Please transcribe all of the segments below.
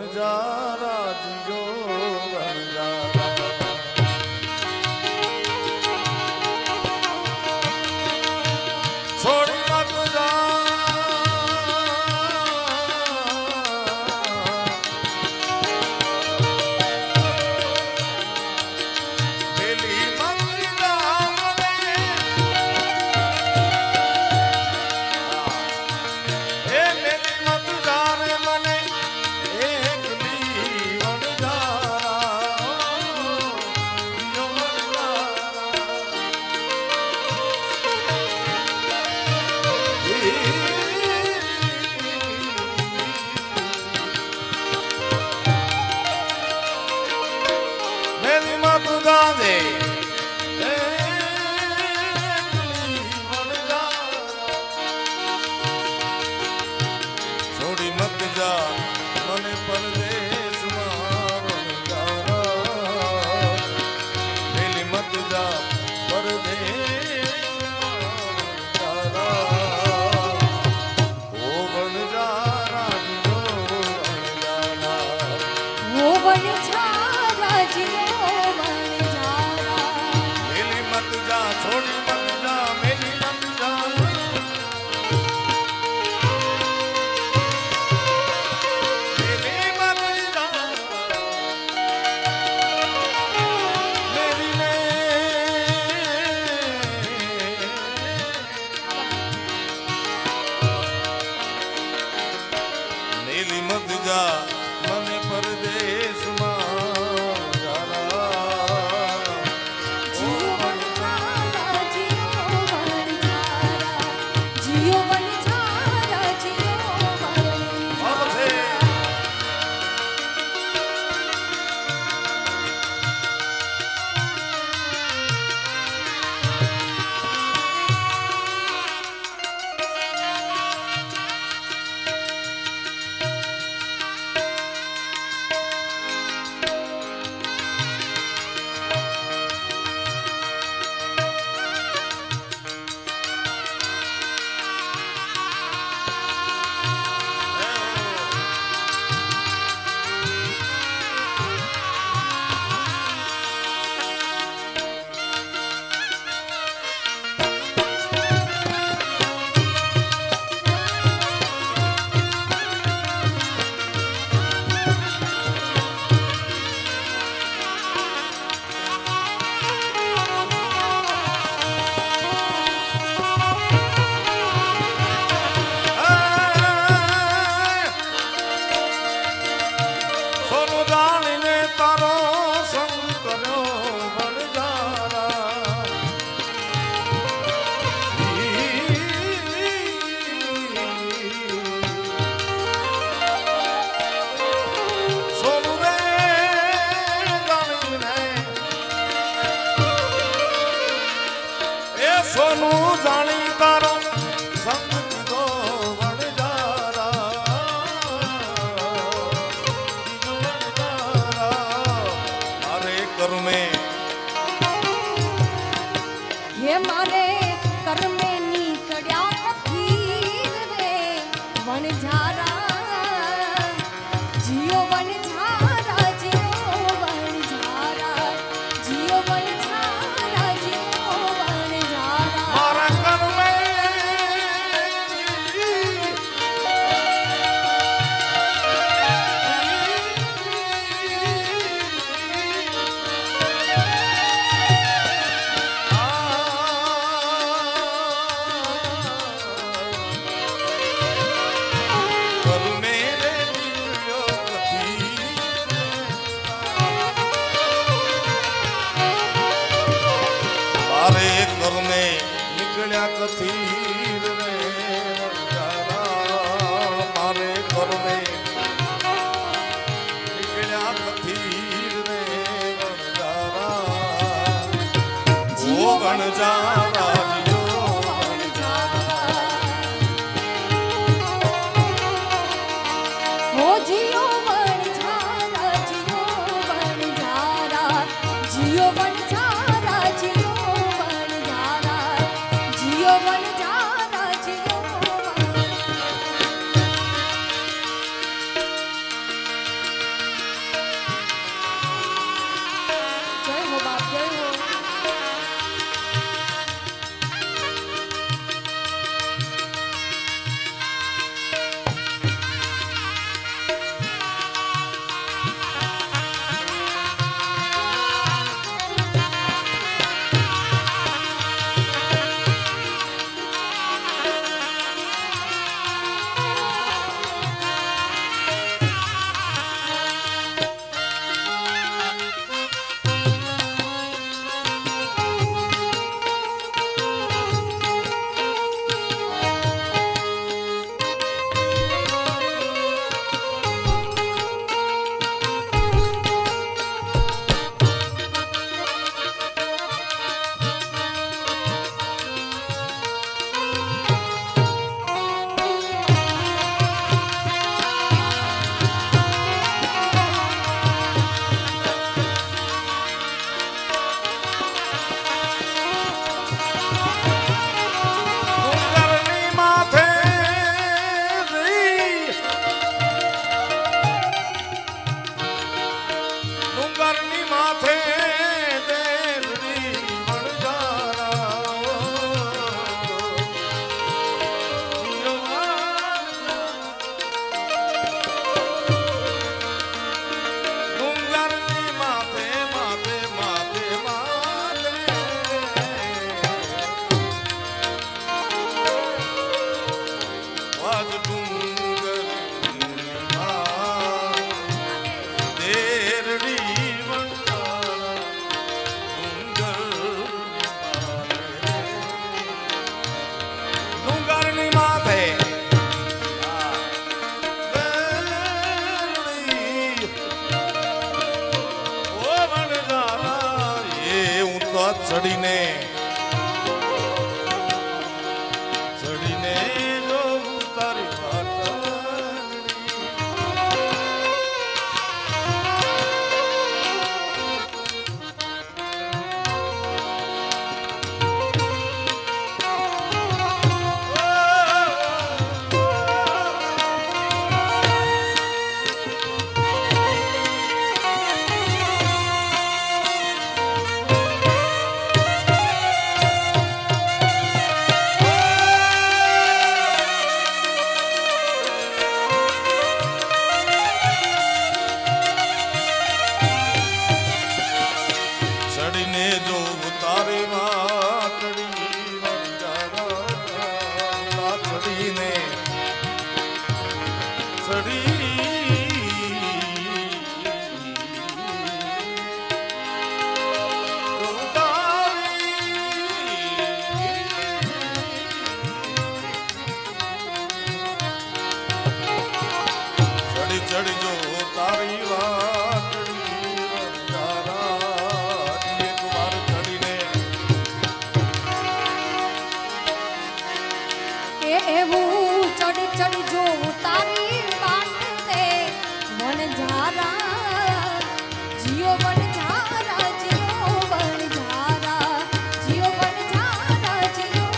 वणजारा जियो वणजारा छोड़ी मत जा વાત ચડીને જો તારી વાત ચડજો તારી વાતડી એક વાર ચડીને એવું ચડી જો તારી વાતે વણઝારા જીઓ વણઝારા જીઓ વણઝારા જીઓ વણઝારા જીઓ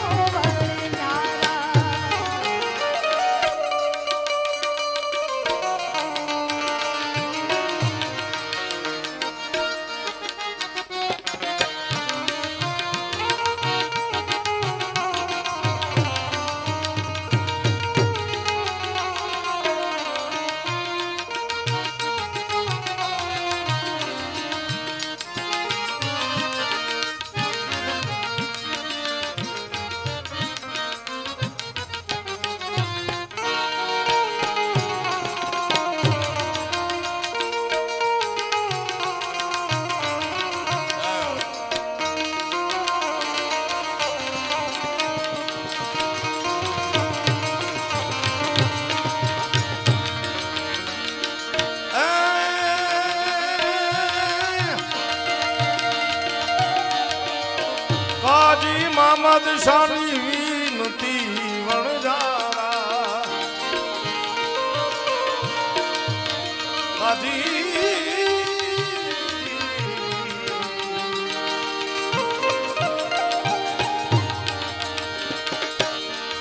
કાજી મામદ શાની વિનતી વણજારા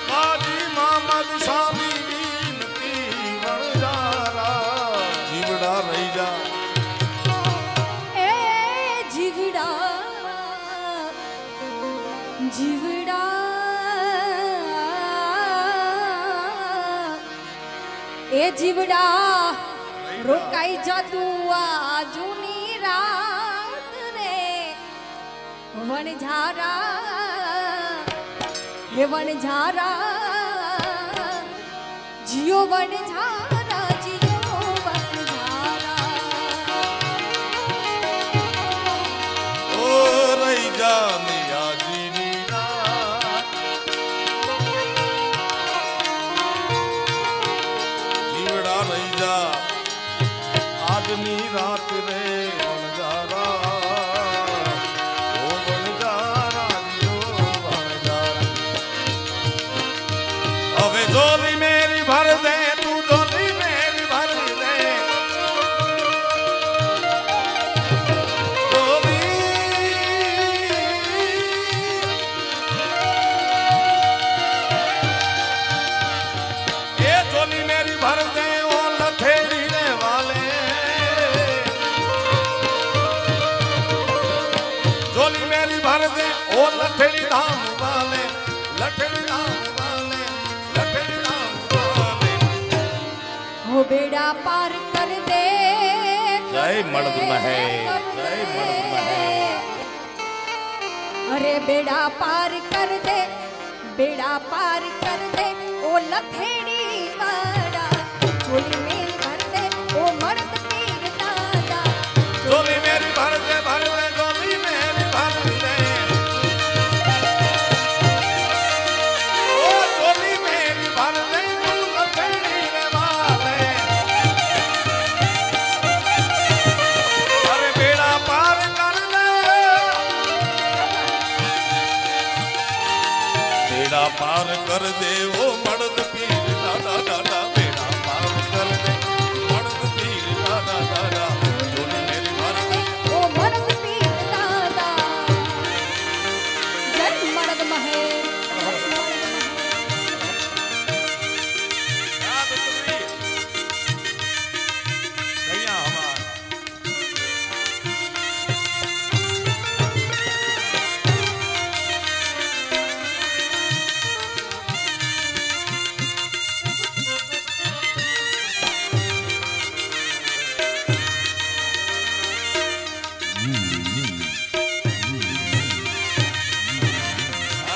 કાજી મામદ શાની વિનતી વણજારા જીવડા રહી જા એ જીવડા રોકાઈ જતું આ જૂની રાત રે વણઝારા હે વણઝારા જીઓ વણઝારા જીઓ વણઝારા ઓ રહી જા નિયાજીની રાત જીવડા રહી જા આજની રાત રે વણઝારા ઓ વણઝારા જીઓ વણઝારા હવે જોલી મેરી ભર દે તું જોલી મેરી ભર દે જોલી મેરી ભર દે ઓ લથેડી રે વાલે જોલી મેરી ભર દે ઓ લથેડી ધામ વાલે લથેડી ધામ વાલે લથેડી ધામ વાલે હો બેડા પાર કર દે જય મણદ મહે જય મણદ મહે અરે બેડા પાર કર દે બેડા પાર કર દે ઓ લથેડી વાડા જોલી મેરી ભર દે ઓ મર્દ પીર દાદા જોલી મેરી ભર દે જોલી મેરી ભર દે ઓ જોલી મેરી ભર દે તું લથેડી રે વાલે અરે બેડા પાર કર દે पार कर दे ओ मर्द पीर दादा दादा बेड़ा पार कर दे मर्द पीर दादा दादा झोली मेरी भर दे ओ मर्द पीर दादा जय मर्द महे याद तुम्हें भैया हमार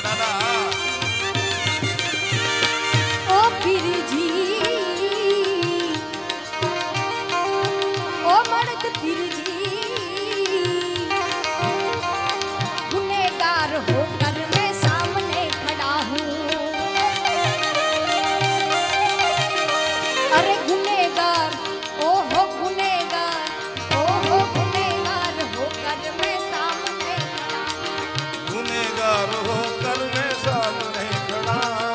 दादा ओ पीर जी ओ मर्द पीर जी गुनहगार होकर मैं सामने खड़ा हूँ अरे गुनहगार ओ हो गुनहगार ओ हो गुनहगार होकर मैं सामने खड़ा हूँ गुनहगार होकर मैं सामने खड़ा हूँ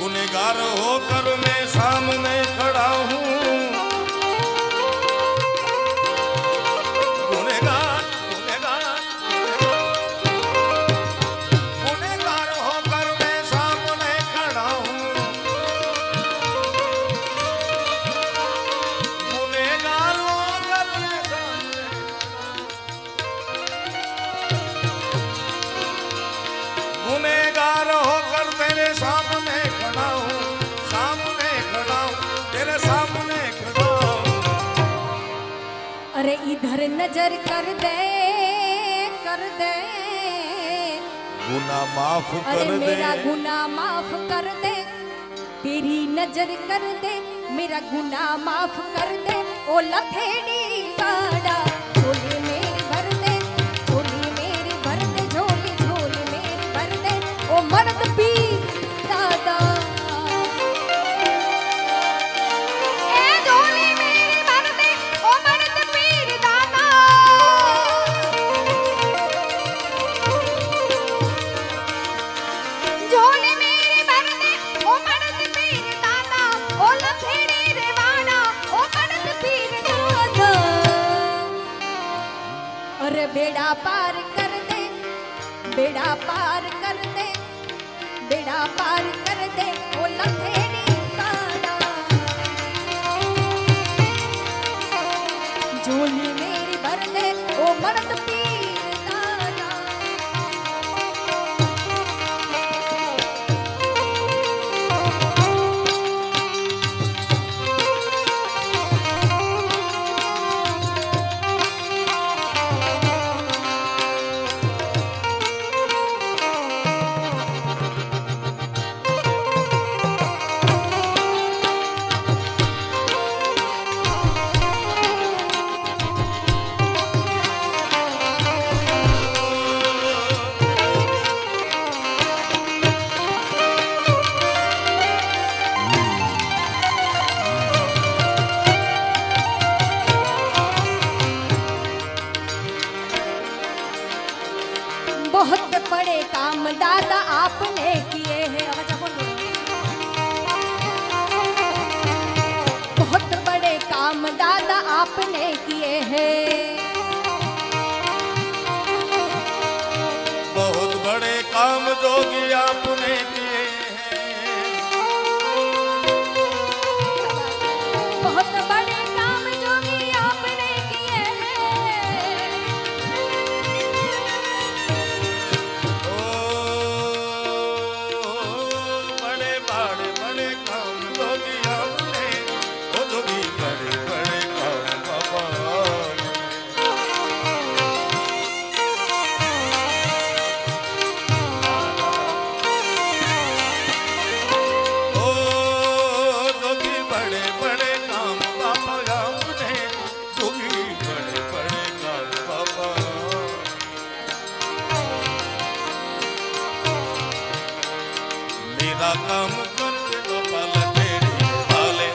गुनहगार होकर मैं सामने खड़ा हूँ गुनहगार गुनहगार गुनहगार होकर मैं सामने खड़ा हूँ गुनहगार होकर मैं सामने गुनहगार होकर तेरे सामने खड़ा हूँ तेरे सामने खड़ा हूँ अरे इधर नजर कर दे गुनाह माफ अरे कर दे मेरा गुनाह माफ कर दे तेरी नजर कर दे मेरा गुनाह माफ कर दे ओ लथेड़ी वाड़ा झोली मेरी भर दे झोली मेरी भर दे झोली झोली मेरी भर दे ओ मर्द पीर दादा ए झोली मेरी भर दे ओ मर्द पीर दादा झोली मेरी भर दे ओ मर्द पीर दादा ओ लथेड़ी रेवाड़ा ओ मर्द पीर दादा अरे बेड़ा पार कर दे बेड़ा पार कर दे बेड़ा पार कर दे ओ लथेड़ी वाड़ा झोली मेरी भर दे ओ मर्द पीर दादा बहुत बड़े काम दादा आपने किए हैं आवाज बोलो बहुत बड़े काम दादा आपने किए हैं बहुत बड़े काम जोगी आपने किए बहुत बड़े काम जो भी आपने किए हैं ओ बड़े बड़े काम जोगी आपने ओ जोगी बड़े बड़े काम बाबा ओ जोगी बड़े बड़े काम बाबा आपने जोगी बड़े बड़े काम बाबा मेरा काम करके तो पल तेरी वाले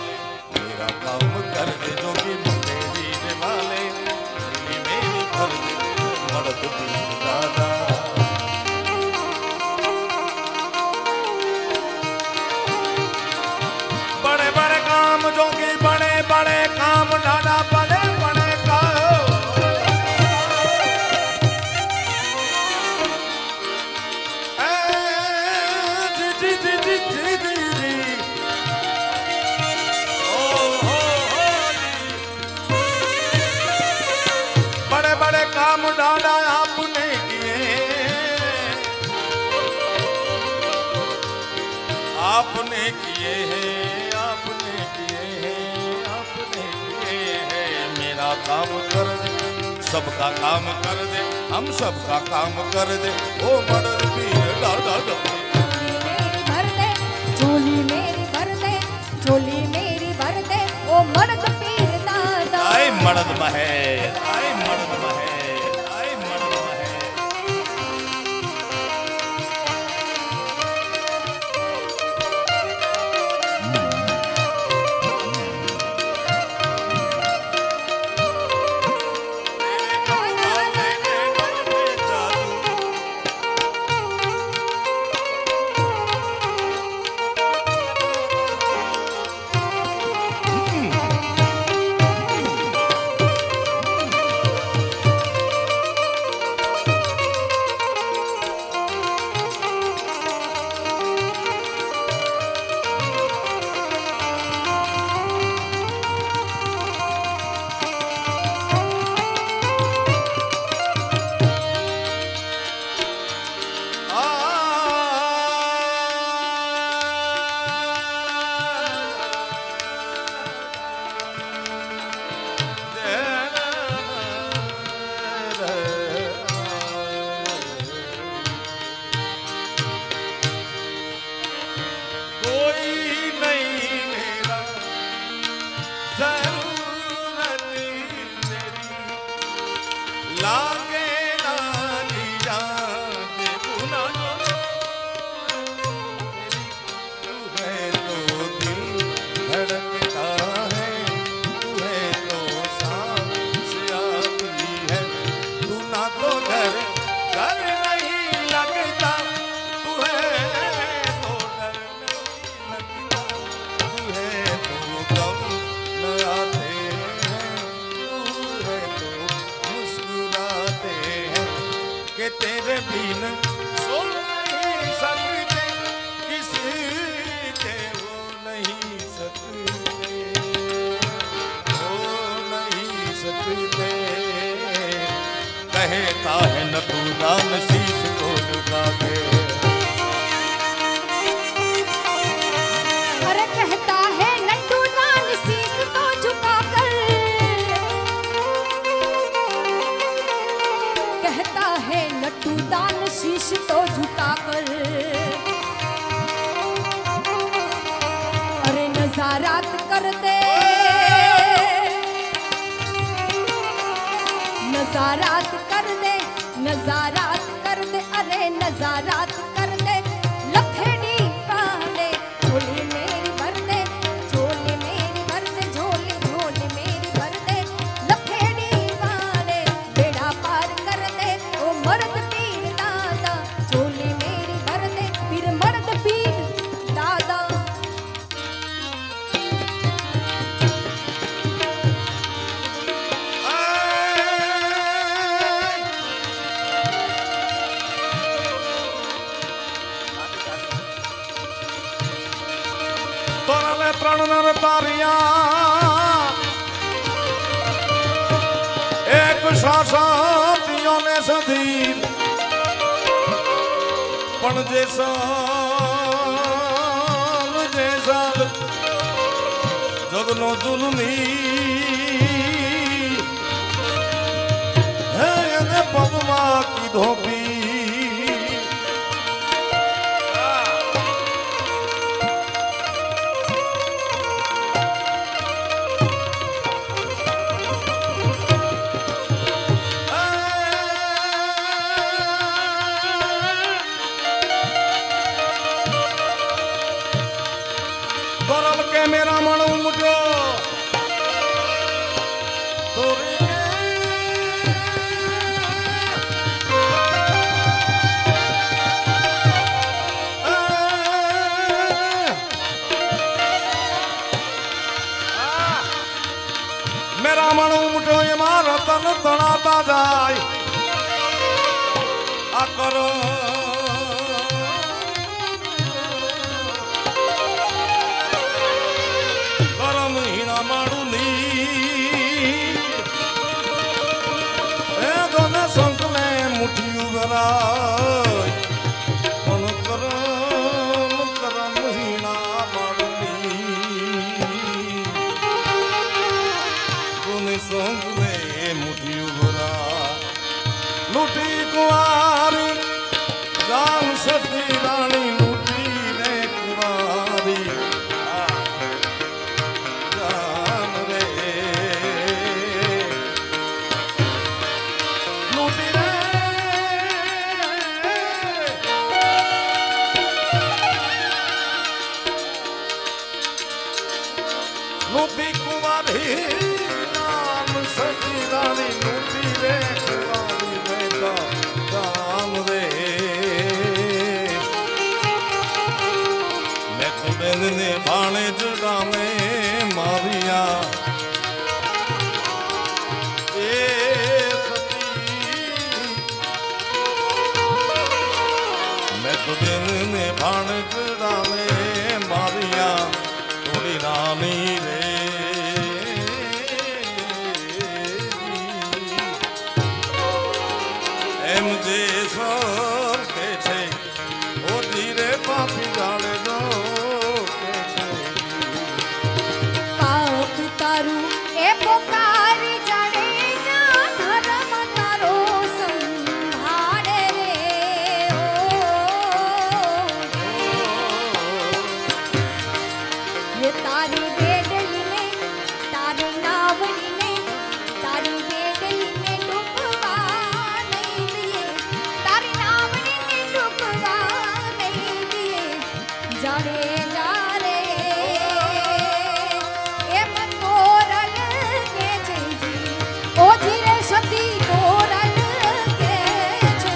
सबका काम कर दे, हम सबका काम कर दे, ओ मर्द पीर दादा भर दे झोली मेरी भर दे, झोली मेरी भर दे, ओ मर्द पीर दादा। आए मर्द महल, आए मर्द महल, आए मर्द महल। लागे ना लिया दे गुना तू है तो दिल धड़कता है, तू है तो सांस आती है, तू ना तो घर घर नहीं लगता, तू है तो डर नहीं लगता, तू है तो गम न आते हैं, तू है तो मुस्कुराते हैं कि तेरे बिन सो नहीं सकते, किसी के वो नहीं सकते, वो नहीं सकते। कहता है न तू दान शीश को झुका के, अरे कहता है लड्डू दान शीश को झुका कर, कहता है लड्डू दान शीश तो झुका कर। अरे नजारात कर दे, नजारात कर दे, नजारात कर दे, अरे नजारात कर दे, लखेड़ी पाले झोली मेरी भर दे, झोली मेरी भर दे, झोली झोली मेरी भर दे, लखेड़ी पाले बेड़ा पार कर दे, ओ मर्द पीर दादा, झोली मेरी भर दे, फिर मर्द पीर दादा। તોરલે ત્રણ નર તારિયા એક સાસાતીઓ ને સધી પણ જે સાલ જગનો જુલમી હે એને પગમાં કીધો પી मेरा मन मुझो तोरे लूटी कुंवारी जान सती रानी लूटी रे कुंवारी जान रे लूटी रे लूटी कुंवारी जान सती रानी लूटी रे कुंवारी बेटा जान रे मैं तो बेने भाणे जड़ा में मारिया ए सती मैं तो बेने भाणे जड़ा में मारिया थोड़ी रानी रे एम जे सर के छे ओ धीरे पापी जाने दो के छे पाप तारू ए पुकारी जाने जा धर्म तारो संभाळे रे ओ ये तारी बेडली ने तारी नावड़ी ने तारी बेडली ने डूबवा नहीं दिए तारी नावड़ी ने डूबवा नहीं दिए जाने जा रे ए मन तोरल के जी ओ धीरे सती तोरल के जी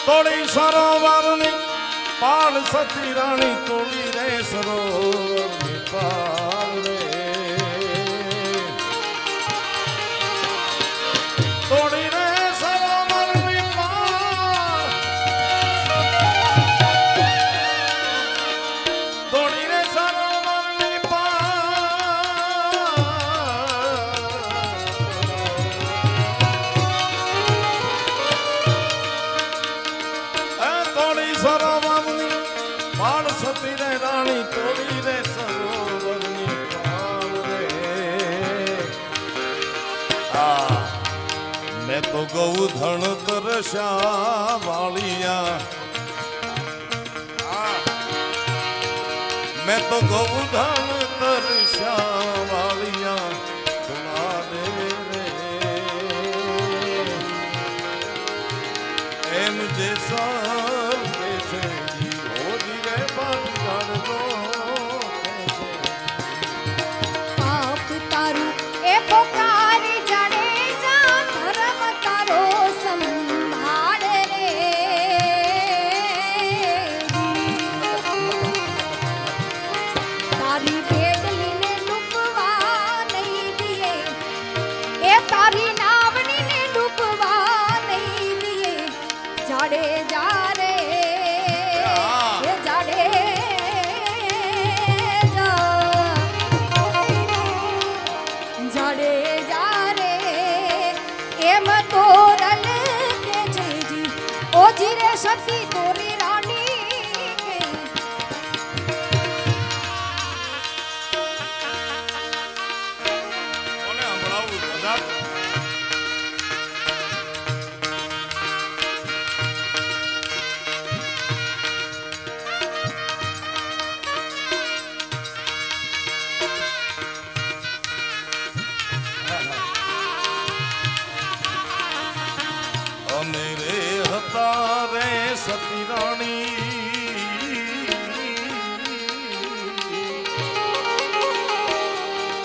तोड़ी सरोवर नी पाल सती रानी तोड़ी रे सरोवर नी पाल रे तोड़ी रे सरोवर नी पाल तोड़ी रे सरोवर नी तोड़ी सरोवरनी पाल सती रे रानी तोड़ी रे सरोवरनी पाल रे मैं तो गौधन तरसा वालिया मैं तो गौधन तरसा वालिया सुना दे रे एम जैसा पाप तारू ए पुकारी जाने जा धर्म तारो संभाळे रे तारी बेडली ने डूबवा સતી રાણી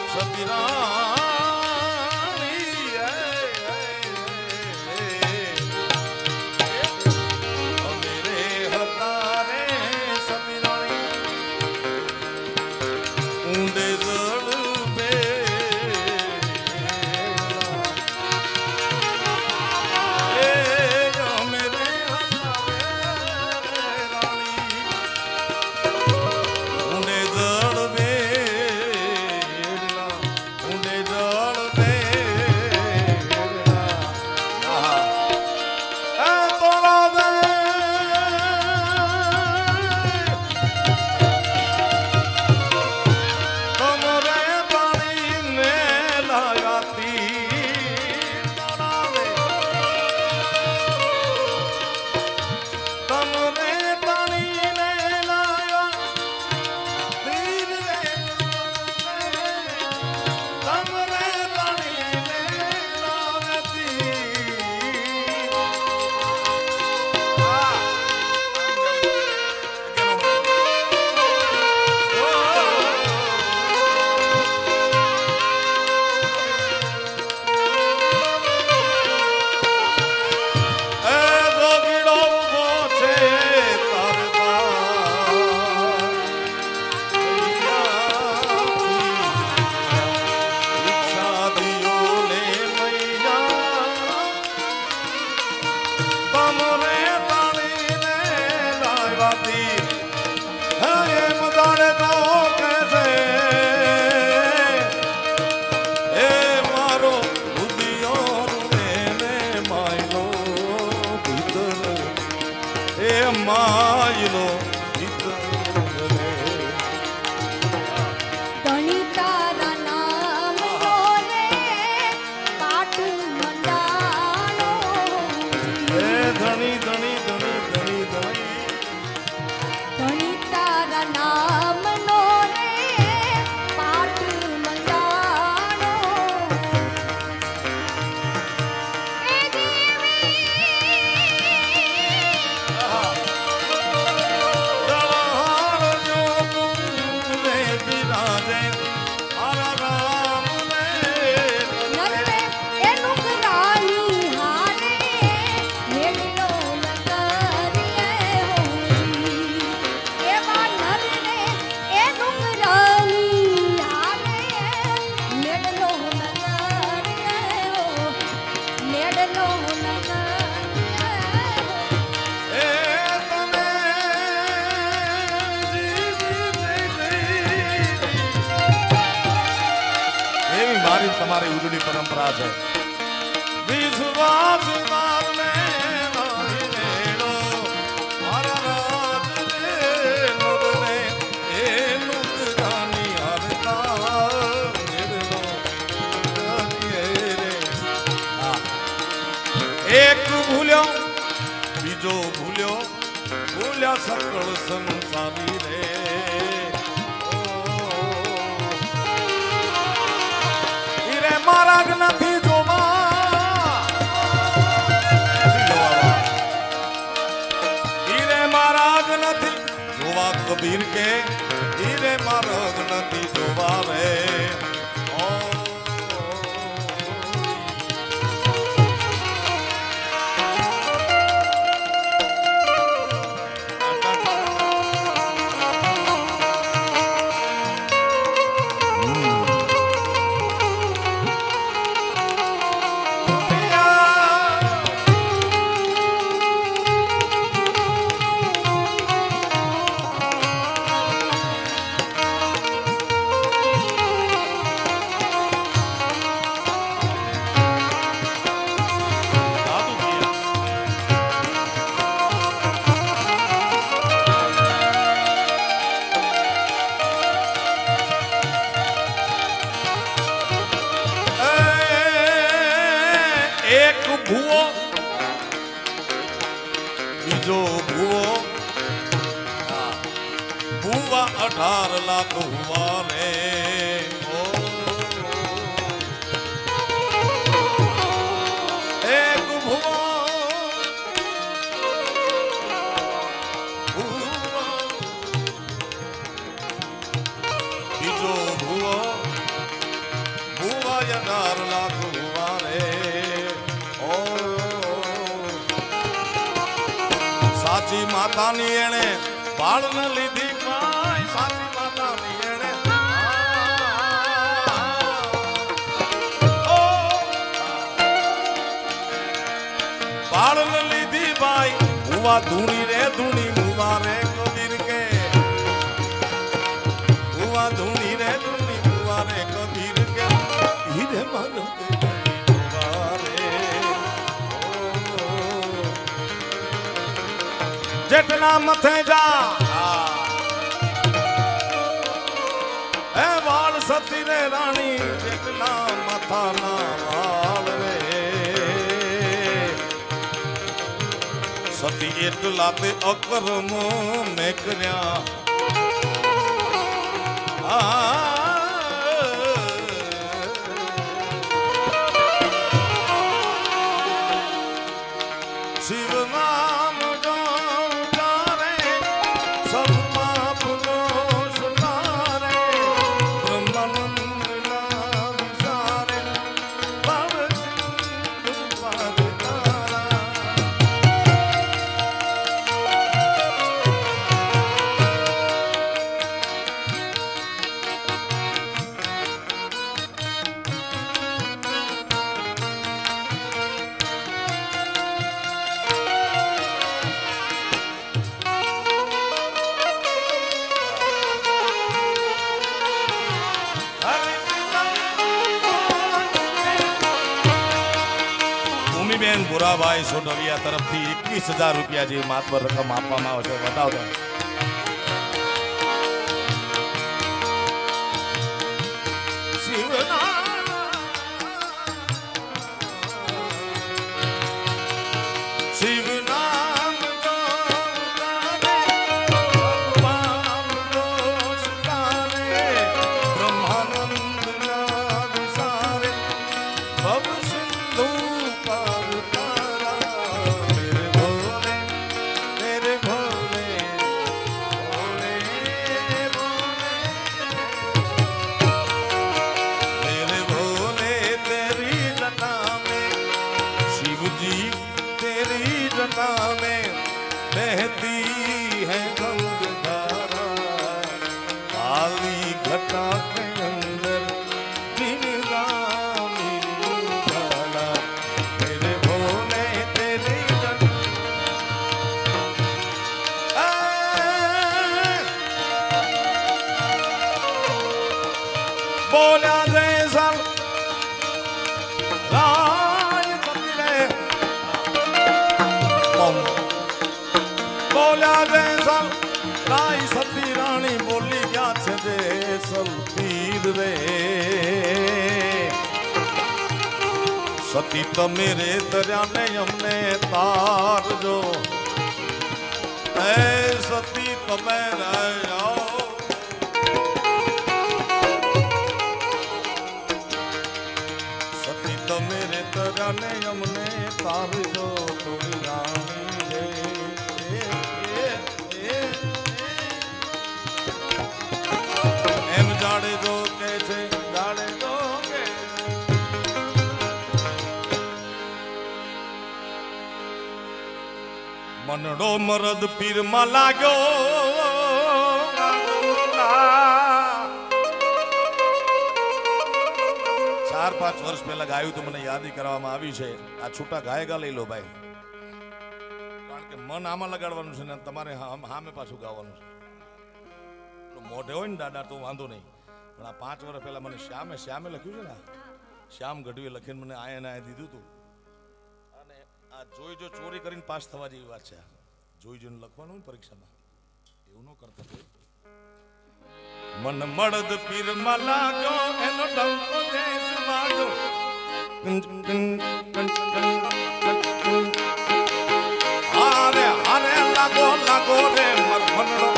સતી રાણી મેરે હતા રે સતી રાણી ઊંડે જળ બે માયલો ધણી તારા નામનો રે પાટ મંડાણો હે ધણી ધણી ધણી ધણી ધણી ધણી તારા નામનો રે પાટ મંડાણો એ દેવી તમારી ઉજળી પરંપરા છે વિશ્વાસ મારને નાઈનેલો મારા રાજ રે નરને એ નુકરાની હરતા નિરનો રે એક ભૂલ્યો બીજો ભૂલ્યો ભૂલ્યા સકળ સંસારી રે મારા નથી જોવા હીરે મારા નથી જોવા કબીર કે હીરે મારા નથી જોવા રે ભૂવો બીજો ભૂવો ભૂવા 18 લાખ હુવા રે એક ભૂવો 18 લાખ વારે ઓ સાચી માતાની એણે બાળ ન લીધી ભાઈ સાચી માતાની એણે બાળ ન લીધી ભાઈ હુવા ધૂણી રે ધૂણી હુવા રે કબીર કે હુવા ધૂણી રે ધૂણી હુવા રે કબીર કે હીરે માનો જેટલા મથે જા એ વાળ સતી રે રાણી જેટલા મથાના વાળ રે સતી એટલા તે અકર્મો મેં કર્યા શિવ નામ બેન ભુરાભાઈ સોઢવિયા તરફથી 21,000 રૂપિયા જેવી માતબર રકમ આપવામાં આવે છે બતાવતો સતી તમે રે દરિયાને અમને તારજો એ સતી તમે રહ્યો સતી તમે રે દરિયાને અમને તારજો થોડી રાણી એમ જાડે જો કે છે જાડે જો મનડો મરદ પીરમાં લાગ્યો 4-5 વર્ષ પહેલા ગાયું તો મને યાદી કરવામાં આવી છે આ છૂટા ગાયગા લઈ લો ભાઈ કારણ કે મન આમાં લગાડવાનું છે ને તમારે હામે પાછું ગાવાનું છે મોઢે હોય ને દાદા તો વાંધો નહીં પણ આ 5 વર્ષ પહેલા મને શ્યામે લખ્યું છે ને શ્યામ ગઢવીએ લખીને મને આયા દીધું હતું આ જોઈ જો ચોરી કરીને પાસ થવા જેવી વાત છે જોઈ જોઈને લખવાનું ને પરીક્ષામાં એવું ન કરતા મન મળદ પીરમાં લાગ્યો એનો ડંકો દેશ વાગ્યો હારે હારે લાગો લાગો રે મરમણો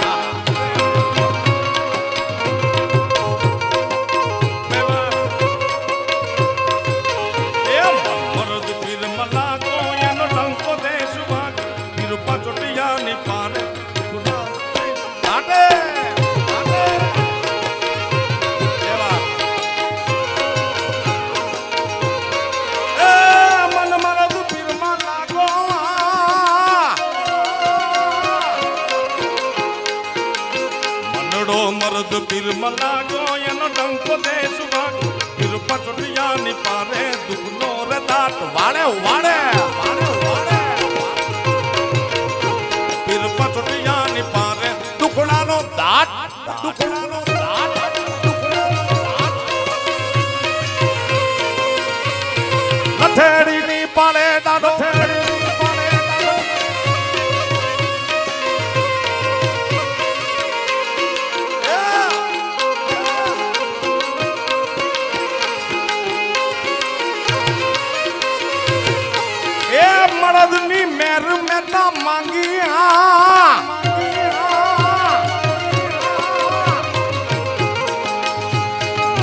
મરડો મરદ પીર મલાગો એનો ડંકો દે સુભાગ પીર પચોટિયાની પારે દુખનો રે દાટ વાળે વાળે વાળે વાળે પીર પચોટિયાની પારે દુખડાનો દાટ દુખડાનો દાટ લઠેડીની પાળે દાડો મરદની મેર મેતા માંગી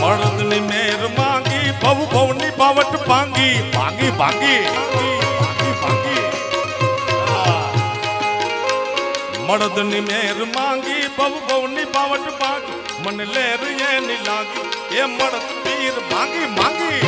મરદની મેર માંગી ભવ ભવની બાવટ ભાંગી ભાંગી ભાંગી ભાંગી મરદની મેર માંગી ભવ ભવની બાવટ ભાંગી મને લેર એની લાગી એ મરદ પીર માંગી માંગી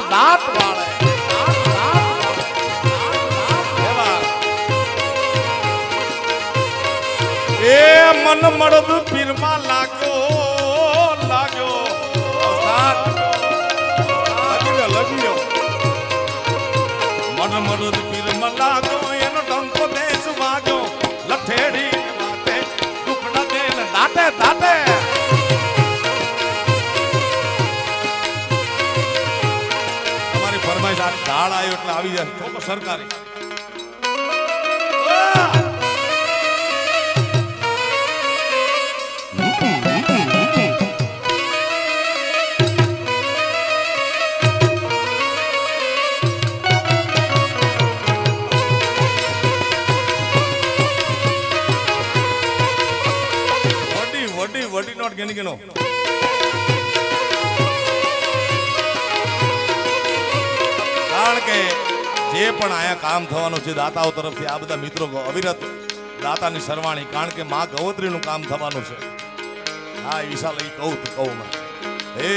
દાંત વાળે એ મન મળદ પીરમાં લાગ્યો લાગ્યો લગ્યો મન મળદ પીરમાં લાગ્યો એનો ડંકો દેશ વાગ્યો લઠેડી વાતે દુખડા દે દાટે દાટે ઢાળ આવ્યો એટલે આવી જાય તો સરકારી વડી વડી વડી નોટ કેની કેનો કારણ કે જે પણ આયા કામ થવાનું છે દાતાઓ તરફથી આ બધા મિત્રો અવિરત દાતાની સરવાણી કારણ કે માં ગૌત્રીનું કામ થવાનું છે હા ઈશાલ ઈ કહું હે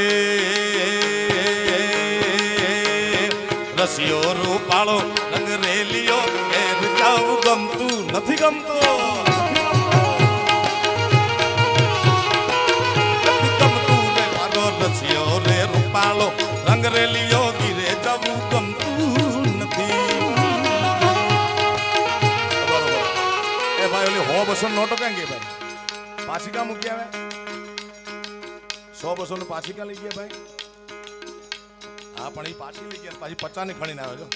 રસિયો રૂપાળો રંગ રેલિયો ઘેર જાવું ગમતું નથી ગમતું રસિયો રે રૂપાળો રંગ રેલિયો ગીરે જવું ગમતું નથી એ ભાઈ ઓલી 100-200 નોટો ક્યાં ગઈ ભાઈ પાછી કા મૂકી આવે 100-200 પાછી કા લઈ ગયા ભાઈ હા પણ એ પાછી લઈ ગયા પાછી 50 ની ખણીને આવે જો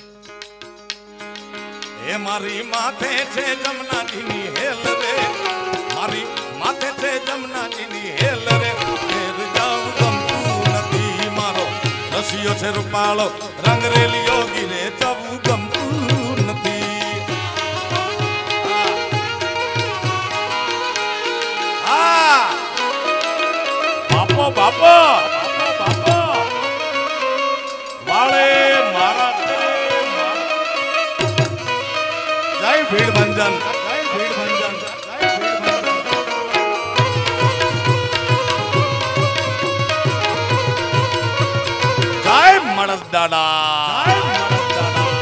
એ મારી માથે છે જમનાજીની હેલ રે મારી માથે છે જમનાજીની હેલ રે ઘેર જાઉં ગમતું નથી મારો રસિયો છે રૂપાળો રંગ રેલિયો ગીરે જવું ગમતું નથી હા બાપો બાપો બાપો વાળે મારા જય ભીડ ભંજન જય ભીડ ભંજન જય ભીડ ભંજન જય મળદ દાડા જય મળદ દાડા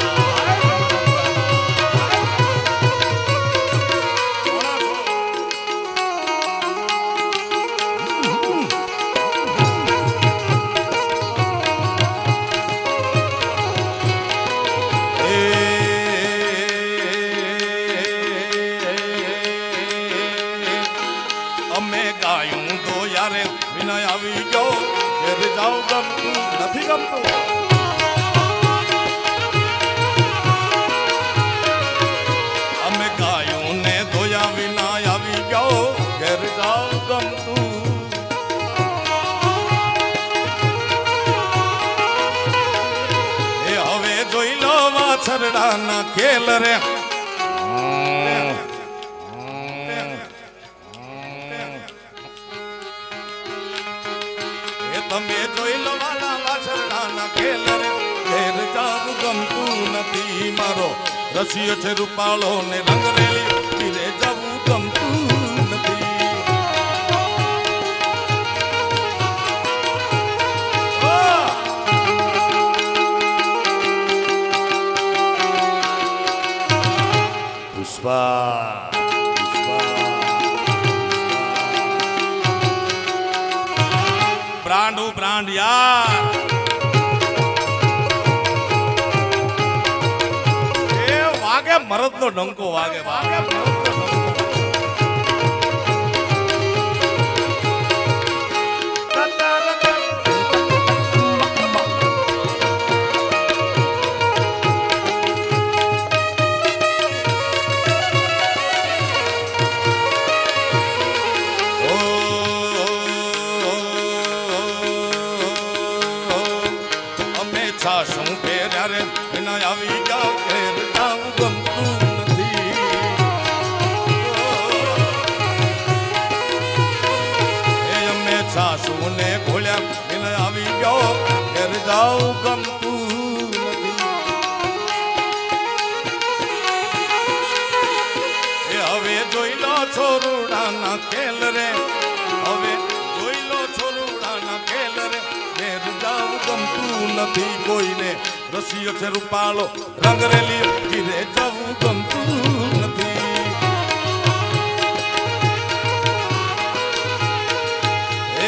ગાયું તો યારે વિનય આવી ગયો ઘેર જાવ ગમતું નથી ગમતું અમે ગાયું ને ધોયા વિના આવી ગયો ઘેર જાવ ગમતું એ હવે જોઈ લો વાછરડાના ખેલ રે તમે જોઈ લો વાલા વાછરડાના ખેલ રે ઘેર જાવું ગમતું નથી મારો રસિયો છે રૂપાળો ને રંગરેલી ઘેરે જવું ગમતું નથી પુષ્પા બ્રાન્ડ યાર એ વાગે મરદ નો ડંકો વાગે શું ફેર્યા રે વિના આવી ગયા ઘેર જાવું ગમતું નથી એ અમે સાસુ ને ખોલ્યા વિના આવી ગયો ઘેર જાવું ગમતું નથી એ હવે જોઈ લો છોરુડાના ખેલ રે હવે જોઈ લો છોરુડાના ખેલ રે ઘેર જાવું ગમતું નથી કોઈને રસિયો છે રૂપાળો રંગરેલી ઘીરે જવું ગમતું નથી એ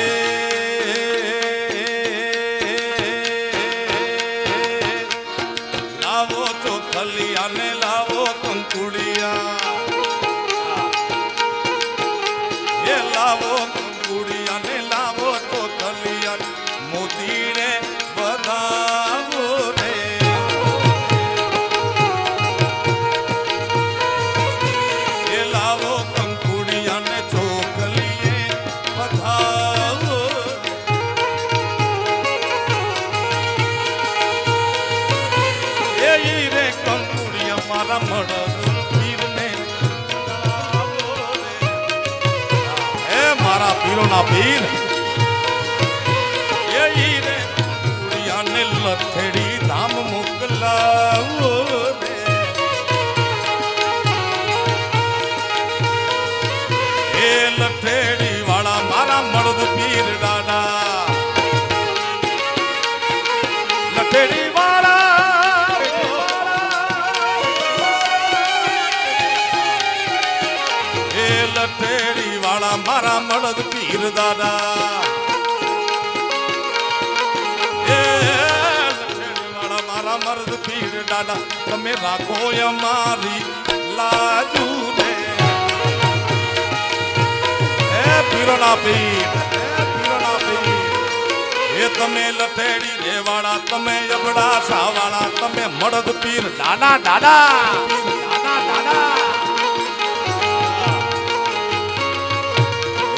લાવો ચોખલિયા ને લાવો કંકુડિયા એ લાવો કંકુડિયા ને લાવો ચોખલિયા મોતી રે બધાવો રે એ લાવો કંકુડિયા ને ચોકલીએ બધાવો એ ઈ રે કંકુડિયા મારા મળદ પીરને એ મારા પીરોના પીર લથેડી ધામ મોકલાવો રે એ લથેડી વાળા મારા મળદ પીર દાદા લથેડી વાળા એ લથેડી વાળા મારા મળદ પીર દાદા મર્દ પીર દાદા તમે રાખો અમારી લાજુ રે એ પીરોના પીર એ તમે લથેડી રે વાળા તમે અબડા સા વાળા તમે મર્દ પીર દાદા દાદા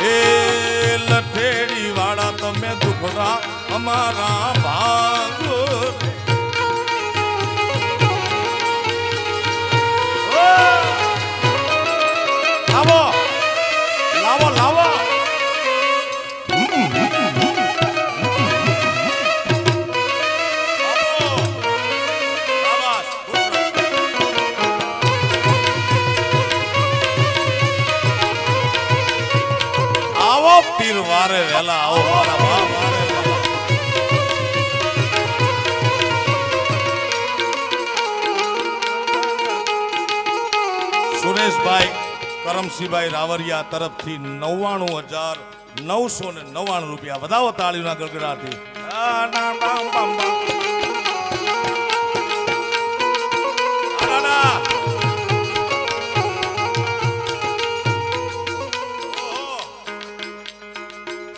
એ લથેડી વાળા તમે દુખડા અમારા ભાગો લાવો લાવો લાવો આવો પીર વારે વેલા આવો મારા બાપ વારે વેલા સુરેશભાઈ કરમસિંહભાઈ રાવરિયા તરફથી 99,999 રૂપિયા વધાવો તાળીના ગડગડાથી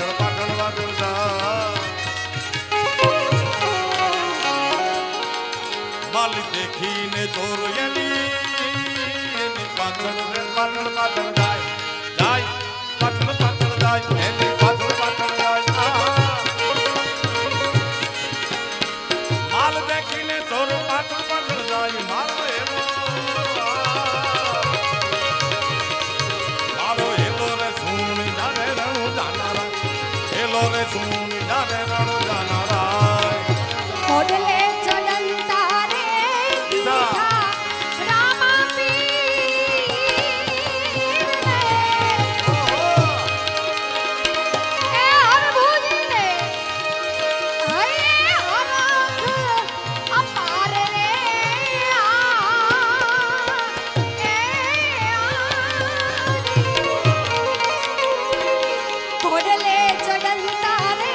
પાટણ પાટણ વાગે ચોર એની પાછળ રે પાછળ પાછળ જાય જાય પાછળ પાછળ જાય એની પાછળ પાછળ જાય માલ દેખીને ચોર પાછળ પાછળ જાય મારો એવો મારો એલો રે સુણી જાને રણું જાનારા એલો રે સુણી જાને રણું જાનારા કોડલે ચડંતા રે દીઠા રામા પીર ને એ હરભુજી ને હરે હરખ અપાર રે કોડલે ચડંતા રે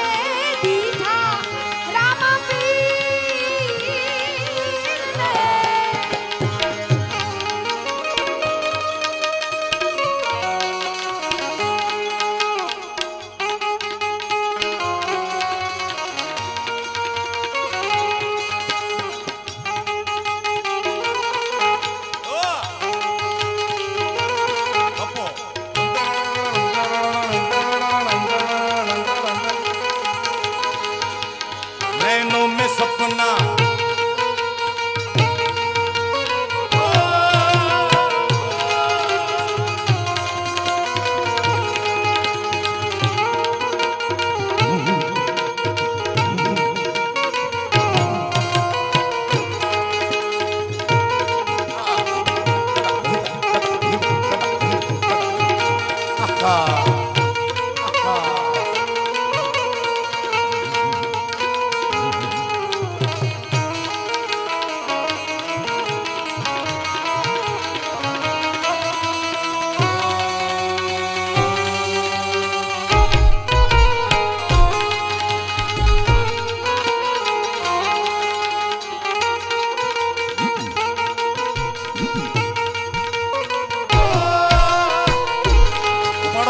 દીઠા રામા પીર ને नैनों में सपना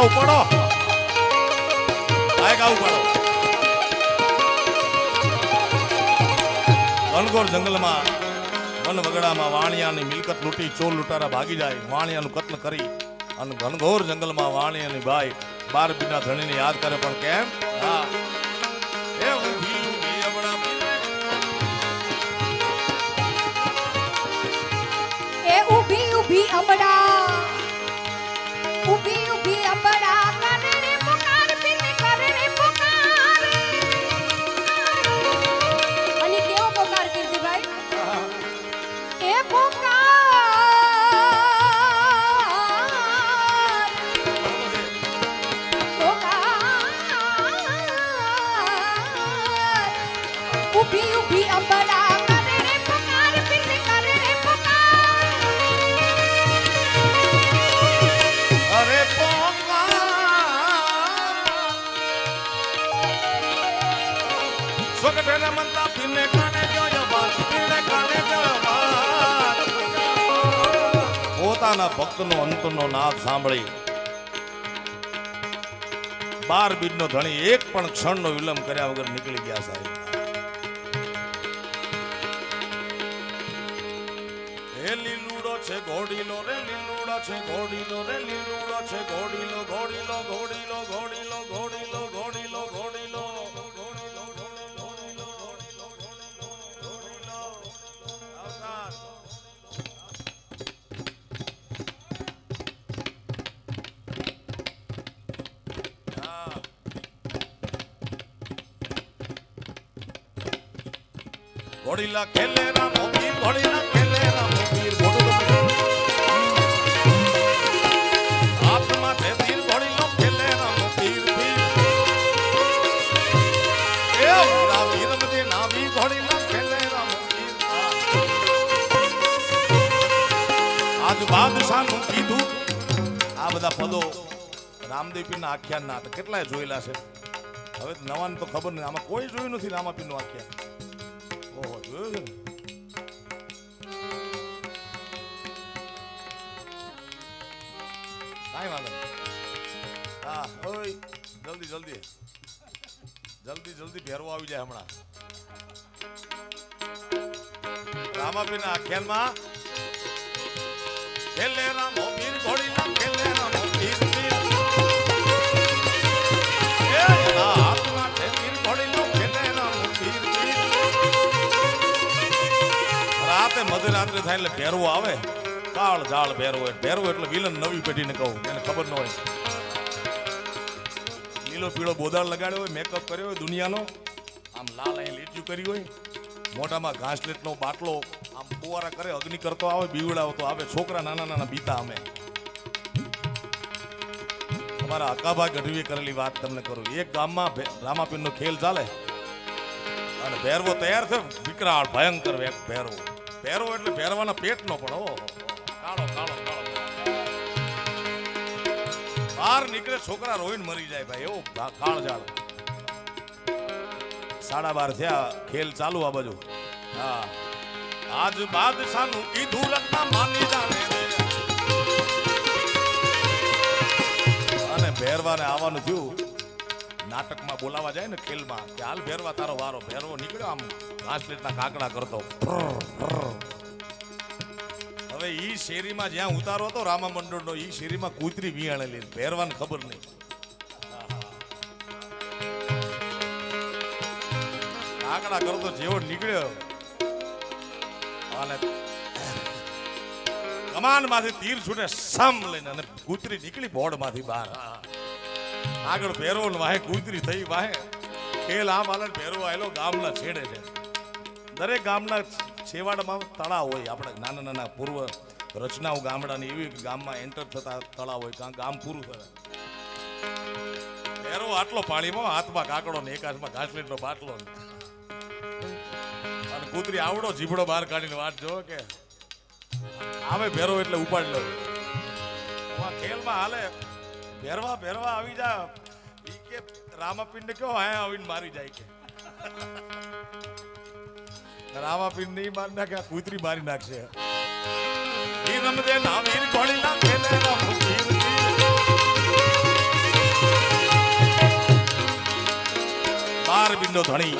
ઉપાડો આયગા ઉપાડો ઘનઘોર જંગલમાં વન વગડામાં વાણિયાની મિલકત લૂંટી ચોર લૂંટારા ભાગી જાય વાણિયાનું કત્લ કરી અને ઘનઘોર જંગલમાં વાણિયાની બાઈ 12 બીના ધણીને યાદ કરે પણ કેમ હા એ ઊભી ઊભી અબડા એ ઊભી ઊભી અબડા ઊભી ઊભી અબડા કરે રે પુકાર બિન કરે રે પુકાર અને કેવો પુકાર કીર્તિ ભાઈ એ પુકાર ઊભી ઊભી અબડા કરે રે પુકાર બિન કરે રે પુકાર અરે પોકા સોગટેના મંતા પીને કાને જોયો બાત પીને કાને જોયો બાત પોતાના ભક્તનો અંતનો નાદ સાંભળી 12 બીજનો ધણી એક પણ ક્ષણનો વિલંબ કર્યા વગર નીકળી ગયા સાહેબ હે લીલુડો છે ઘોડીલો રે લીલુડો છે ઘોડીલો રે લીલુડો છે ઘોડીલો ઘોડીલો ઘોડીલો ઘોડીલો ઘોડીલો ઘોડીલો ઘોડીલો ઘોડીલા ખેલે રામો પીર ઘોડીલા ખેલે રામો પીર હાથમાં છે તીર ઘોડીલો ખેલે રામો પીર પીર એ વીરા વીર મજે નાવી ઘોડીલા ખેલે રામો પીર આજ બાદશાહનું કીધું આ બધા પદો રામદેવ પીરના આખ્યાન ના કેટલાય જોયેલા છે હવે નવાને તો ખબર નહીં આમાં કોઈ જોયું નથી રામાપીરનું આખ્યાન ઓહો જોયું કાંઈ વાંધો હા ઓય જલ્દી જલ્દી જલ્દી જલ્દી ભેરવો આવી જાય હમણાં રામાપીરના આખ્યાનમાં ખેલે રામો પીર ઘોડીલા ખેલે રામો પીર પીર એ હાથમાં છે પીર ઘોડીલો ખેલે રામો પીર પીર રાતે મધરાત્રે થાય એટલે ભેરવો આવે કાળ જાળ ભેરવો એટલે વિલન નવી પેઢીને કહું એને ખબર ન હોય લીલો પીળો બોદાળ લગાડ્યો હોય મેકઅપ કર્યો હોય દુનિયાનો આમ લાલ અહીં લીટ્યું કર્યું હોય મોઢામાં ઘાસલેટનો બાટલો આમ ફુવારા કરે અગ્નિ કરતો આવે બીવડાવતો આવે છોકરા નાના નાના બીતા અમે અમારા અકાભા ગઢવીએ કરેલી વાત તમને કરું એક ગામમાં રામાપીરનો ખેલ ચાલે અને ભેરવો તૈયાર થયો વિકરાળ ભયંકર ભેરવો એટલે ભેરવાના પેટનો પણ ઓહો કાળો કાળો કાળો બહાર નીકળે છોકરા રોઈને મરી જાય ભાઈ એવો કાળ જાળ 12:30 થયા ખેલ ચાલુ આ બાજુ હા આજ બાદશાહનું કીધું લગતા માની જાણે અને ભેરવાને આવવાનું થયું નાટકમાં બોલાવા જાય ને ખેલમાં કે હાલ ભેરવા તારો વારો ભેરવો નીકળ્યો આમ ઘાસલેટના કાકડા કરતો હવે ઈ શેરીમાં જ્યાં ઉતારો હતો રામા મંડળનો ઈ શેરીમાં કૂતરી વિયાણેલી ભેરવાને ખબર નહીં કાકડા કરતો જેવો નીકળ્યો અને કમાન માંથી તીર છૂટે સમ લઈને અને કૂતરી નીકળી બોર્ડ માંથી બહાર આગળ ભેરો ને વાહે કૂતરી થઈ વાહે ખેલ આમ હાલે ભેરો આવેલો ગામના છેડે છે દરેક ગામના છેવાડામાં તળાવ હોય આપણે નાના નાના પૂર્વ રચનાઓ ગામડાની એવી ગામમાં એન્ટર થતા તળાવ હોય કાં ગામ પૂરું થાય ભેરો આટલો પાણીમાં હાથમાં કાકડો ને એક હાથમાં ઘાસલેટનો બાટલો અને કૂતરી આવડો જીભડો બહાર કાઢીને વાત જો કે આવે ભેરો એટલે ઉપાડી લો ખેલમાં હાલે ભેરવા આવી જા ઈ કે રામાપીંડ કયો હે આવીને મારી જાય કે રામાપીંડ નહીં મારી નાખે કૂતરી મારી નાખશે ઈ રમદે ના વીર ઘોડી ના ખેલે રામ વીર બાર બિંડો ધણી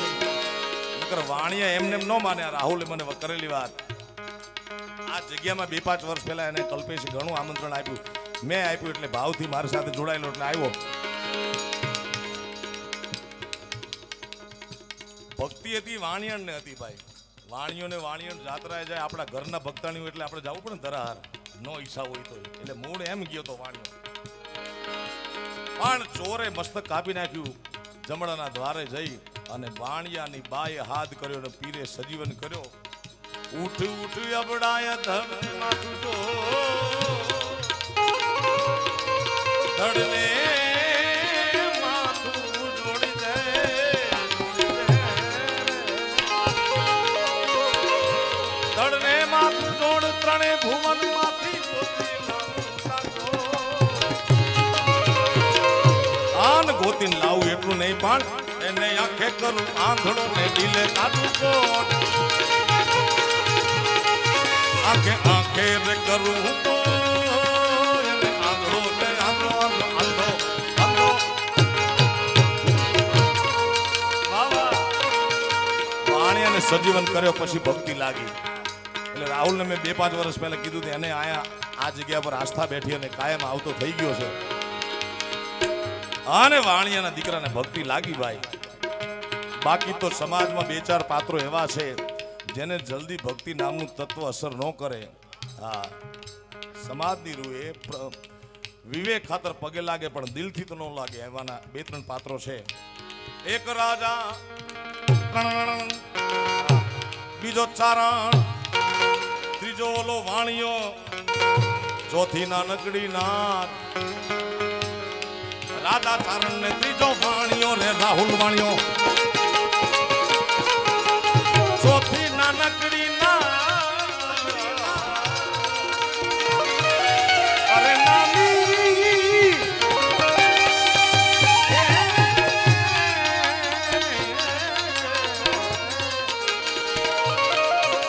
નકર વાણિયા એમને ન માને રાહુલે મને કરેલી વાત આ જગ્યામાં 2-5 વર્ષ પહેલા એને કલ્પેશે ઘણું આમંત્રણ આપ્યું મેં આપ્યું એટલે ભાવથી મારી સાથે જોડાયેલો એટલે આવ્યો ભક્તિ હતી વાણિયણ ને હતી ભાઈ વાણિયણ જાત્રાએ જાય આપણા ઘરના ભક્તાણીઓ એટલે આપણે જવું પડે ને ધરાહાર નો ઈચ્છા હોય તો એટલે મૂળ એમ ગયો તો વાણિયો પણ ચોરે મસ્તક કાપી નાખ્યું જમણાના દ્વારે જઈ અને વાણિયાની બાએ હાથ કર્યો અને પીરે સજીવન કર્યો ઉઠ અબડાય ધડ માથું જો ધડને માથું જોડી દે ધડને માથું જોડ ત્રણે ભુવન માંથી આન ગોતીન લાવું એટલું નહીં પણ એને આંખે કરું આંધળો ને દિલે કાઢું કોટ આંખે આંખે રે કરું તો એને આંધળો ને આંધળો આંધળો આંધળો વાણી અને સજીવન કર્યો પછી ભક્તિ લાગી એટલે રાહુલને મેં 2-5 વર્ષ પહેલા કીધું હતું એને આયા આ જગ્યા પર આસ્થા બેઠી અને કાયમ આવતો થઈ ગયો છે અને વાણિયાના દીકરાને ભક્તિ લાગી ભાઈ બાકી તો સમાજમાં 2-4 પાત્રો એવા છે જેને જલ્દી ભક્તિ નામનું તત્વ અસર ન કરે હા સમાજની રૂએ વિવેક ખાતર પગે લાગે પણ દિલથી તો ન લાગે એવાના 2-3 પાત્રો છે એક રાજા બીજો ચારણ ત્રીજો ઓલો વાણિયો ચોથી નાનકડી નાથ રાજા ચારણ ને ત્રીજો વાણિયો ને રાહુલ વાણિયો ચોથી નાનકડી નાથ અરે નાની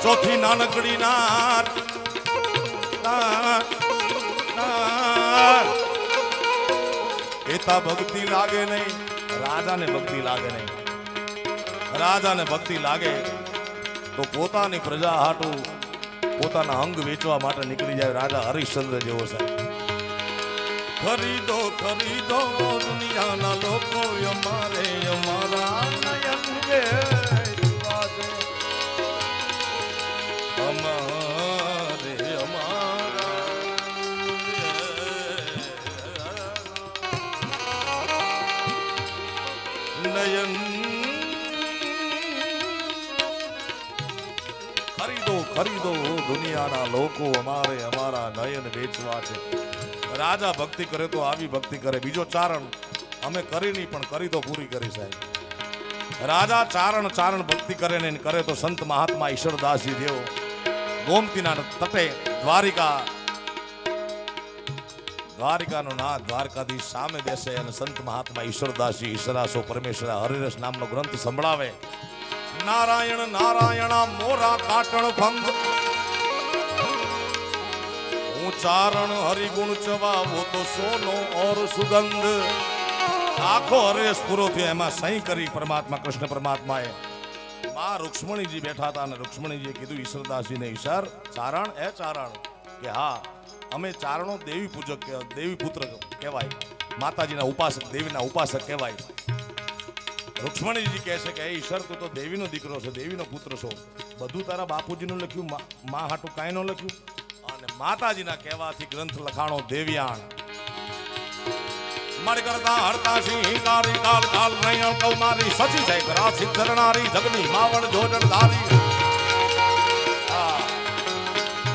ચોથી નાનકડી નાથ એતા ભક્તિ લાગે નહીં રાજાને ભક્તિ લાગે નહીં રાજાને ભક્તિ લાગે તો પોતાની પ્રજા હાટું પોતાના અંગ વેચવા માટે નીકળી જાય રાજા હરિશ્ચંદ્ર જેવો સાહેબ. ખરીદો ખરીદો દુનિયાના લોકો અમારે અમારા નયન વેચવા છે. અમારે અમારા નયન ખરીદો દુનિયાના લોકો અમારે અમારા નયન વેચવા છે. રાજા ભક્તિ કરે તો આવી ભક્તિ કરે. બીજો ચારણ અમે કરી નહીં પણ કરી તો પૂરી કરી સાહેબ. રાજા ચારણ ભક્તિ કરે ને કરે તો સંત મહાત્મા ઈશ્વરદાસજી દેવ ગોમતીના તટે દ્વારિકાનો નાથ દ્વારકાધીશ સામે બેસે અને સંત મહાત્મા ઈશ્વરદાસજી ઈશ્વરાસો પરમેશ્વર હરિરસ નામનો ગ્રંથ સંભળાવે. નારાયણ નારાયણ મોરા કાટણ ભંગ હું ચારણ હરિગુણ ચવાવો તો સોનો ઓર સુગંધ. આખો હરેશ પૂરો થયો. એમાં સહી કરી પરમાત્મા કૃષ્ણ પરમાત્માએ. માં રૂક્ષ્મણીજી બેઠા હતા અને રૂક્ષ્મણીજીએ કીધું ઈશ્વરદાસજીને, ઈશ્વર ચારણ એ ચારણ કે હા અમે ચારણો દેવી પૂજક દેવી પુત્ર કહેવાય, માતાજીના ઉપાસક દેવીના ઉપાસક કહેવાય. રૂક્ષ્મણીજી કહે છે કે ઈશ્વર તું તો દેવીનો દીકરો છે, દેવીનો પુત્ર છો, બધું તારા બાપુજીનું લખ્યું, મા હાટું કાંઈ ન લખ્યું. અને માતાજીના કહેવાથી ગ્રંથ લખાણો દેવ્યાણ. મળ કરતા હરતા સિંહ કારી કાલ કાલ નયન કૌમારી સચી જય કરા સિદ્ધરનારી જગની માવણ જોજર ધારી.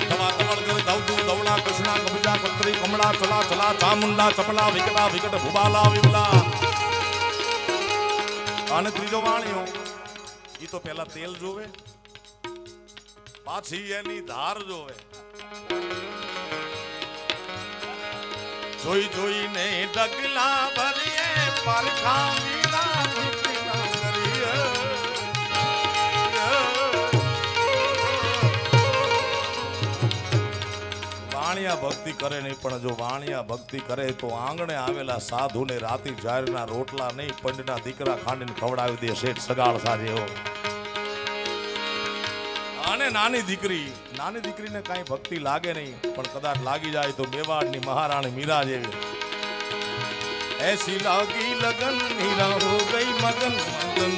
તવા તવળ કર દવદુ દવડા કૃષ્ણા કબજા કત્રી કમળા ચલા ચલા ચામુંડા ચપલા વિકટા વિકટ ભુબાલા વિમલા. અને ત્રીજો વાણિયો ઈ તો પેલા તેલ જોવે પાછી એની ધાર જોવે. જોઈ જોઈને ડગલા ભરીએ પરખા મીરા કરીએ. વાણિયા ભક્તિ કરે નહીં પણ જો વાણિયા ભક્તિ કરે તો આંગણે આવેલા સાધુને રાતી જાહેરના રોટલા નહીં પંડના દીકરા ખાંડીને ખવડાવી દે શેઠ સગાળ સાજે એવો. અને નાની દીકરીને કાંઈ ભક્તિ લાગે નહીં પણ કદાચ લાગી જાય તો મેવાડની મહારાણી મીરા જેવી. એસી લાગી લગન મીરા હો ગઈ મગન મગન.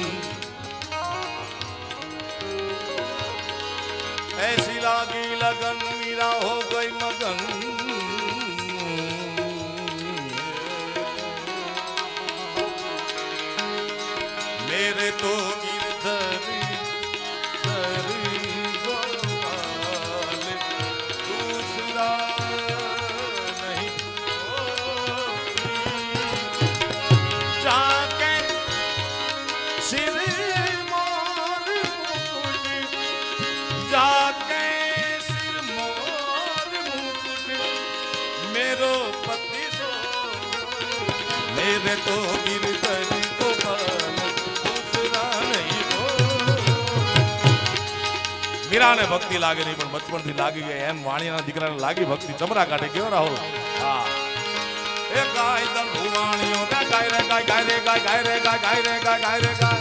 એસી લાગી લગન मीरा हो गई मगन. मेरे तो गिरधरी दूसरा नहीं जाके सिर मोर जाके मेरो पति सो मेरे तो गिरधरी को दूसरा नहीं हो. मीरा ने भक्ति लागे नहीं पण बचपन थी लागी गई एम वाणियाना દીકરાને લાગી ભક્તિ ચમરા કાઢે કેવો રાહુલ. હા એ ગાય દલ ભુવાણીઓ ગાય રે ગાય ગાય રે ગાય ગાય રે ગાય ગાય રે ગાય ગાય રે ગાય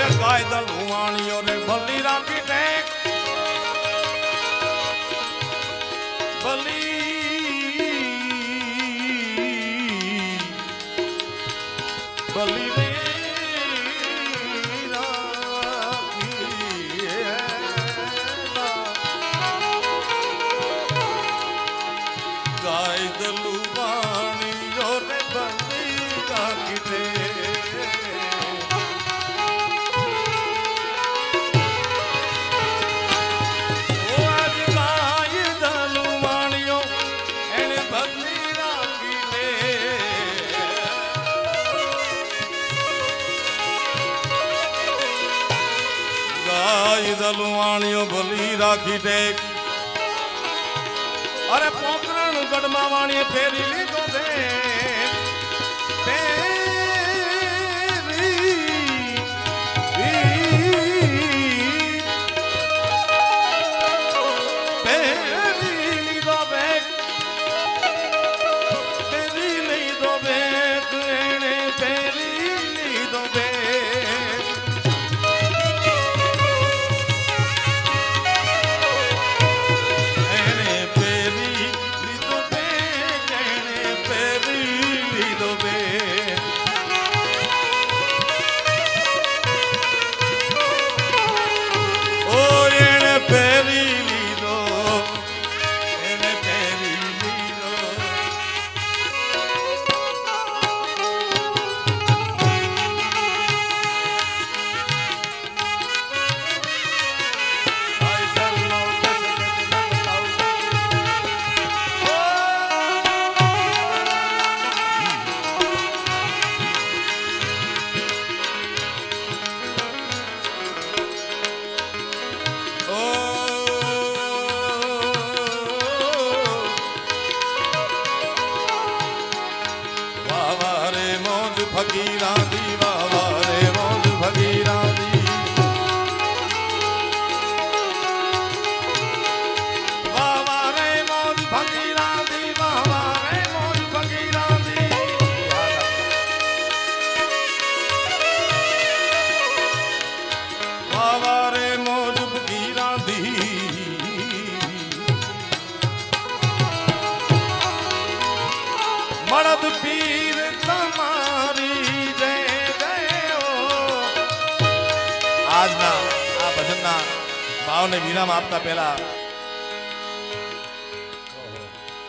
એ ગાય દલ ભુવાણીઓ રે ભલી રાખી ટેક ભલી ભલી રે ગાય દલુવાણીઓ રે ભલી રાખી ટેક દલુવાણીઓ ભલી રાખી ટેક. અરે પોકરણ ગઢમાં વાણીએ ફેરી લીધો દે ફેરી લીધો બેગ ફેરી લીધો બેગ એને ફેરી લીધો બેગ. ફકીરા દી વાવા રે મોજ ફકીરા દી વાવા રે મોજ ફકીરા દી વાવા રે મોજ ફકીરા દી વાવા રે મોજ ફકીરા દી મળદ પીર તમારી જય જય હો આજના આ ભજનના ભાવને વિરામ આપતા પહેલા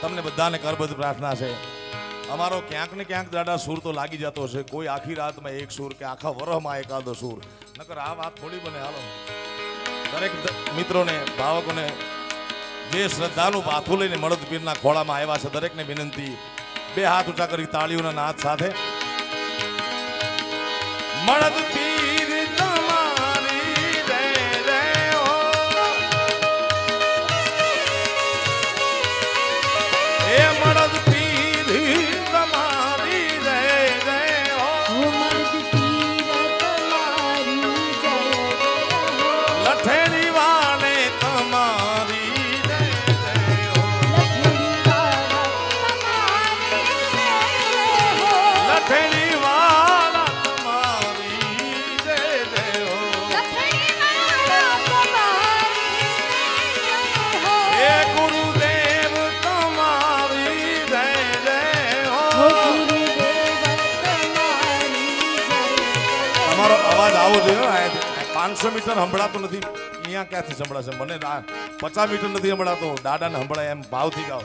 તમને બધાને કરબદ્ધ પ્રાર્થના છે અમારો ક્યાંક ને ક્યાંક દાડા સૂર તો લાગી જતો હશે કોઈ આખી રાતમાં એક સૂર કે આખા વરહમાં એકાદો સૂર નકર આ વાત થોડી બને હાલો દરેક મિત્રોને ભાવકોને જે શ્રદ્ધાનું પાથું લઈને મળદ પીરના ખોળામાં આવ્યા છે દરેકને વિનંતી બે હાથ ઊંચા કરી તાળીઓના નાદ સાથે મળદ પીર તમારી જય જય હો એ મળદ પીર તમારી જય જય હો મર્દ પીર તમારી જય હો લઠેડી વાલે તમારી જય જય હો લખડી વાળા તમારી જય હો લઠેડી તમારો અવાજ આવો જોઈએ 500 મીટર સંભળાતો નથી અહીંયા ક્યાંથી સંભળાશે મને 50 મીટર નથી સંભળાતો દાદાને સંભળાય એમ ભાવથી ગાઓ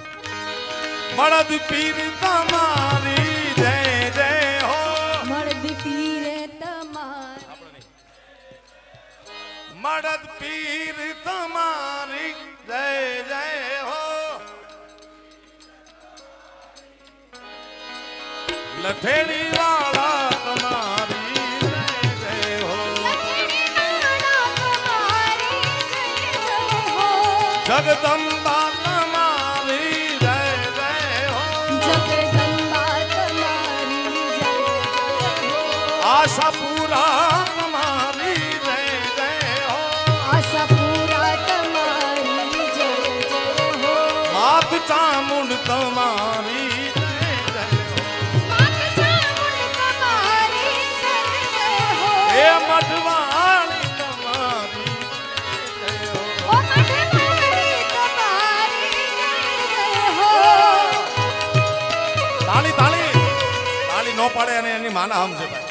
મળદ પીર તમારી જય જય હો મર્દ પીર તમારી મળદ પીર તમારી જય જય હો લઠેડી વાળા તમારી જય જય હો જગદંબા તમારી જય જય હો જગદંબા તમારી જય હો આશાપુરા તમારી જય જય હો આશાપુરા તમારી જય જય હો માત ચામુંડ તમારી જય જય હો માત ચામુંડ તમારી જય જય હો એ મઢવાણી તમારી જય જય હો ઓ મઢવાણી તમારી જય જય હો તાળી તાળી તાળી નો પાડે અને એની માના હમ છે ભાઈ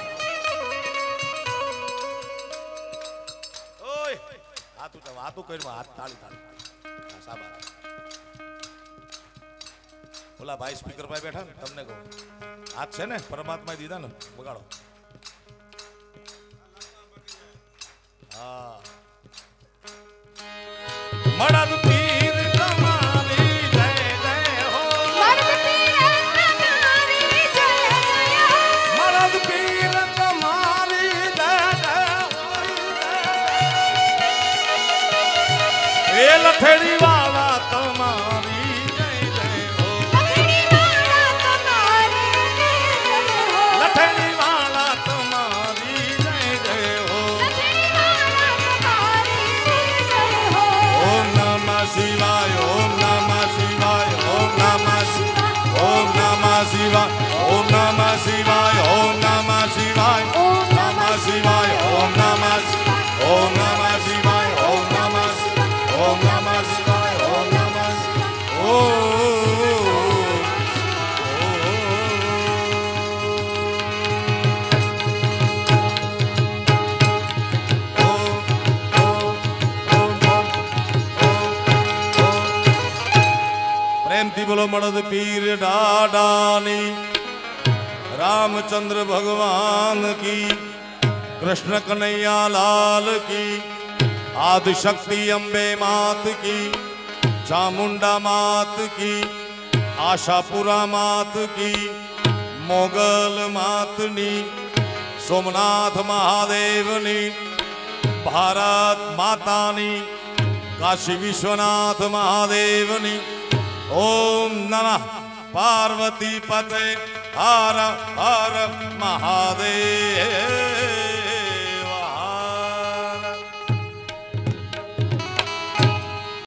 ઓય હાથ ઉઠા વાતો કર્યું હાથ તાળી તાળી હા સાબાસ ઓલા ભાઈ સ્પીકર પર બેઠા ને તમને કહું હાથ છે ને પરમાત્માએ દીધા ને વગાડો હા મળદ પીર તમારી જય જય હો મર્દ પીર તમારી જય જય હો મળદ પીર તમારી જય જય હો એ લઠેડી વાળા તમારી જય જય હો લખડી વાળા તમારી જય જય હો લઠેડી વાળા તમારી જય જય હો લખડી વાળા તમારી જય જય હો ઓમ નમઃ શિવાય ઓમ નમઃ શિવાય ઓમ નમઃ શિવાય ઓમ નમઃ શિવાય ઓમ નમઃ શિવાય ઓમ નમઃ શિવાય ઓમ નમઃ શિવાય ઓમ નમઃ શિવાય ઓમ નમઃ શિવાય ઓમ નમઃ શિવાય ઓમ નમઃ શિવાય ઓમ નમઃ પ્રેમથી બોલો મળદ પીર દાદાની रामचंद्र भगवान की कृष्ण कन्हैया लाल की आदि शक्ति अम्बे मात की चामुंडा मात की आशापुरा मात की मोगल मातनी सोमनाथ महादेवनी भारत मातानी काशी विश्वनाथ महादेवनी ओम नमः पार्वती पते હર હર મહાદેવ.